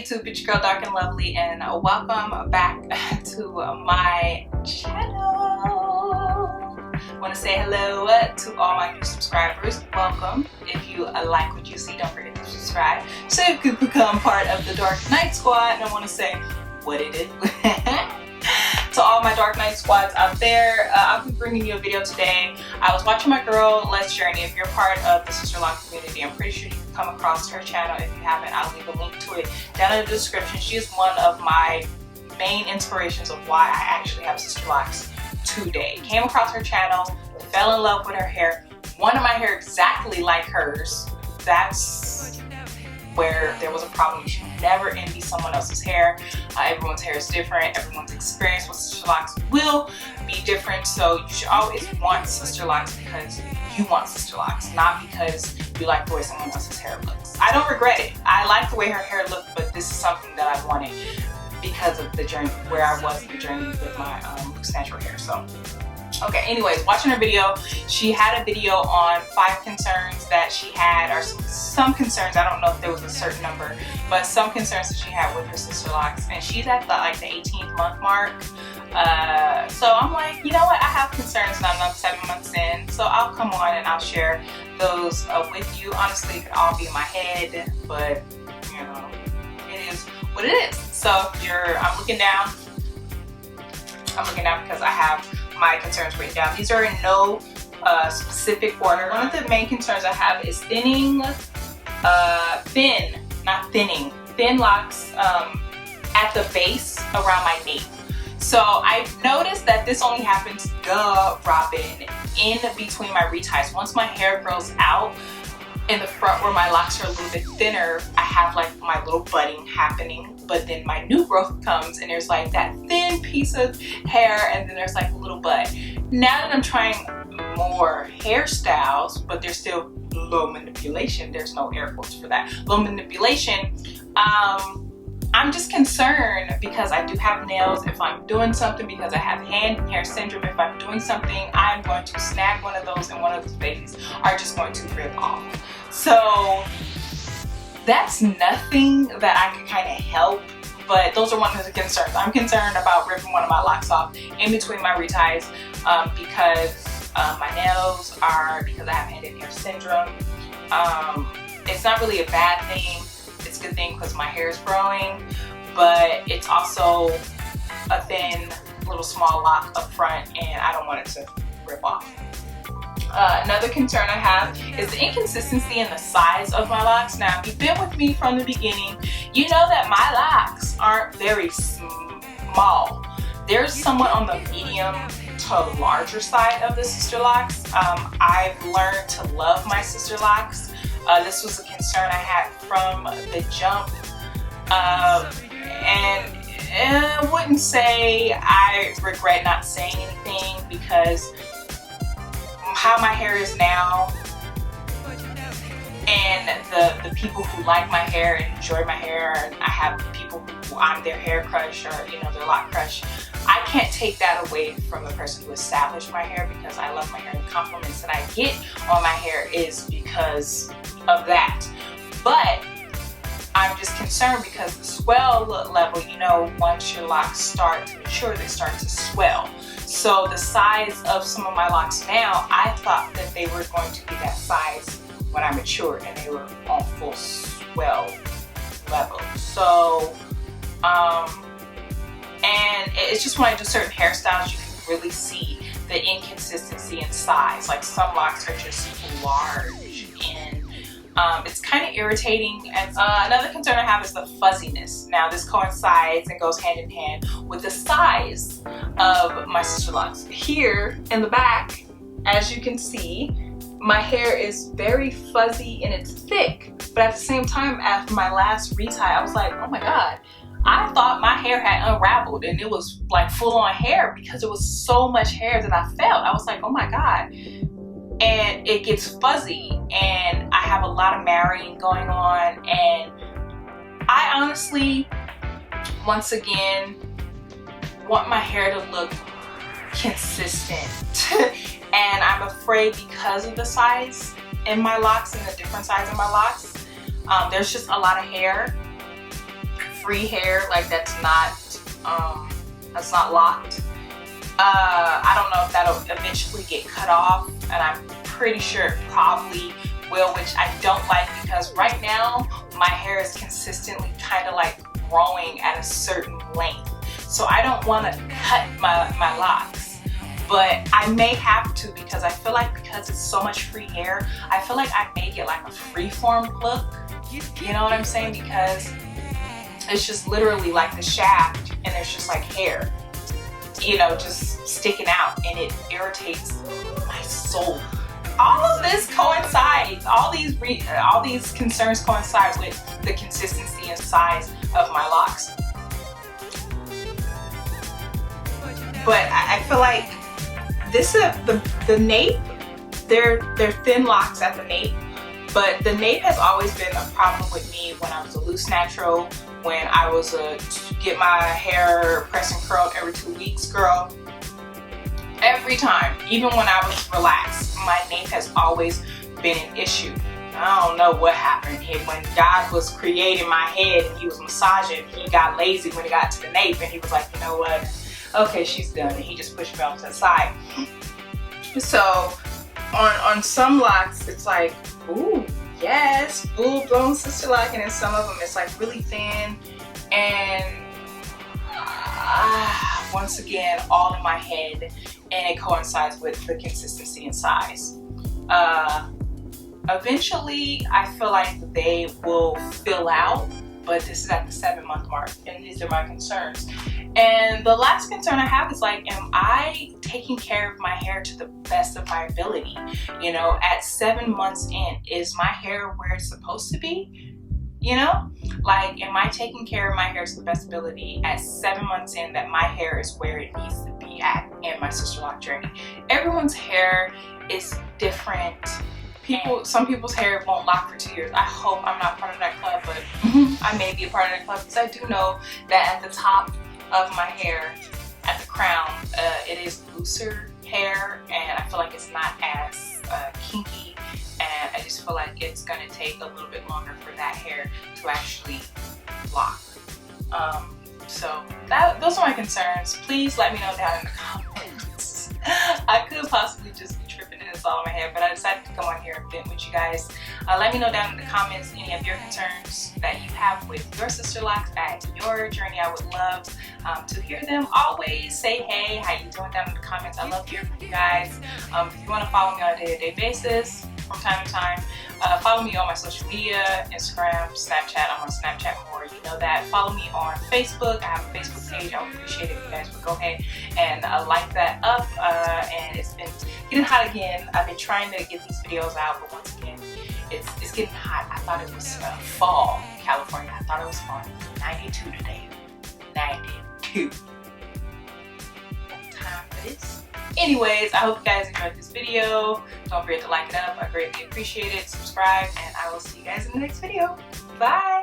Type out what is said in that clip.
YouTube, it's your girl Drknlvely, and welcome back to my channel. I want to say hello to all my new subscribers. Welcome. If you like what you see, don't forget to subscribe so you can become part of the Dark Knight Squad. And I want to say what it is. To all my Dark Knight Squads out there, I'll be bringing you a video today. I was watching my girl Let's Journey. If you're part of the Sisterlocks community, I'm pretty sure you can come across her channel. If you haven't, I'll leave a link to it down in the description. She is one of my main inspirations of why I actually have Sisterlocks today. Came across her channel, fell in love with her hair, wanted my hair exactly like hers. That's where there was a problem. You should never envy someone else's hair. Everyone's hair is different. Everyone's experience with Sisterlocks will be different. So you should always want Sisterlocks because you want Sisterlocks, not because you like the way someone else's hair looks. I don't regret it. I like the way her hair looked, but this is something that I wanted because of the journey, where I was in the journey with my loose natural hair. So okay, anyways, watching her video, she had a video on 5 concerns that she had, or some concerns, I don't know if there was a certain number, but some concerns that she had with her Sisterlocks, and she's at the 18th month mark. So I'm like, you know what, I have concerns and I'm 7 months in, so I'll come on and I'll share those with you. Honestly, it could all be in my head, but you know, it is what it is. So I'm looking down because I have my concerns written down. These are in no specific order. One of the main concerns I have is thin locks at the base around my nape. So I've noticed that this only happens, Robin, in between my reties. Once my hair grows out in the front where my locks are a little bit thinner, I have like my little budding happening, but then my new growth comes and there's like that thin piece of hair and then there's like a little bud. Now that I'm trying more hairstyles, but there's still low manipulation, there's no air quotes for that, low manipulation, I'm just concerned because I do have nails. If I'm doing something, because I have hand and hair syndrome, if I'm doing something, I'm going to snag one of those and one of those babies are just going to rip off. So that's nothing that I can kind of help, but those are one of the concerns. I'm concerned about ripping one of my locks off in between my reties because my nails are, because I have hand and hair syndrome. It's not really a bad thing. It's a good thing because my hair is growing, but it's also a thin little small lock up front and I don't want it to rip off. Another concern I have is the inconsistency in the size of my locks. Now, if you've been with me from the beginning, you know that my locks aren't very small. There's somewhat on the medium to larger side of the Sisterlocks. I've learned to love my Sisterlocks. This was a concern I had from the jump, and I wouldn't say I regret not saying anything because how my hair is now and the people who like my hair and enjoy my hair, and I have people who I'm their hair crush or their lock crush, I can't take that away from the person who established my hair because I love my hair. The compliments that I get on my hair is because of that. But I'm just concerned because the swell level, once your locks start to mature, they start to swell. So the size of some of my locks now, I thought that they were going to be that size when I matured and they were on full swell level. So, and it's just when I do certain hairstyles, you can really see the inconsistency in size. Like some locks are just large and it's kind of irritating. And another concern I have is the fuzziness. Now this coincides and goes hand in hand with the size of my Sisterlocks. Here in the back, as you can see, my hair is very fuzzy and it's thick, but at the same time, after my last retie, I was like, oh my God, I thought my hair had unraveled and it was like full on hair because it was so much hair that I felt. I was like, oh my God. And it gets fuzzy and I have a lot of marrying going on, and I honestly, once again, want my hair to look consistent. And I'm afraid because of the size in my locks and the different size in my locks, there's just a lot of hair free hair, like that's not locked. I don't know if that'll eventually get cut off, and I'm pretty sure it probably will, which I don't like, because right now my hair is consistently kind of like growing at a certain length. So I don't want to cut my locks, but I may have to, because I feel like because it's so much free hair, I feel like I may get like a freeform look. You know what I'm saying? Because it's just literally like the shaft and there's just like hair, you know, just sticking out, and it irritates my soul. All of this coincides, all these concerns coincide with the consistency and size of my locks. But I feel like this is the nape, they're thin locks at the nape, but the nape has always been a problem with me when I was a loose natural, when I was get my hair pressed and curled every 2 weeks, girl. Every time, even when I was relaxed, my nape has always been an issue. I don't know what happened here. When God was creating my head and he was massaging, he got lazy when he got to the nape, and he was like, you know what? Okay, she's done, and he just pushed me off to the side. So on some locks, it's like, ooh, yes, full-blown sister lock, and then some of them it's like really thin, and once again, all in my head, and it coincides with the consistency and size. Eventually, I feel like they will fill out, but this is at the 7-month mark, and these are my concerns. And the last concern I have is like, am I taking care of my hair to the best of my ability? You know, at 7 months in, is my hair where it's supposed to be? You know, like, am I taking care of my hair to the best ability at 7 months in, that my hair is where it needs to be at in my sister lock journey? Everyone's hair is different. Some people's hair won't lock for 2 years. I hope I'm not part of that club, but I may be a part of that club, because I do know that at the top of my hair, at the crown, it is looser hair, and I feel like it's not as kinky, and I just feel like it's gonna take a little bit longer for that hair to actually lock. So those are my concerns. Please let me know down in the comments. I could possibly just be tripping and it's all in my head, but I decided to come on here and vent with you guys. Let me know down in the comments any of your concerns that you have with your sister locks at your journey. I would love to hear them. Always say hey, how you doing down in the comments. I love hearing from you guys. If you want to follow me on a day-to-day basis from time to time, follow me on my social media, Instagram, Snapchat. I'm on Snapchat more, you know that. Follow me on Facebook. I have a Facebook page. I would appreciate it if you guys would go ahead and like that up. And it's been getting hot again. I've been trying to get these videos out, but once again, it's getting hot. I thought it was fall, California. I thought it was fall. 92 today. 92. Time for this. Anyways, I hope you guys enjoyed this video. Don't forget to like it up. I greatly appreciate it. Subscribe, and I will see you guys in the next video. Bye.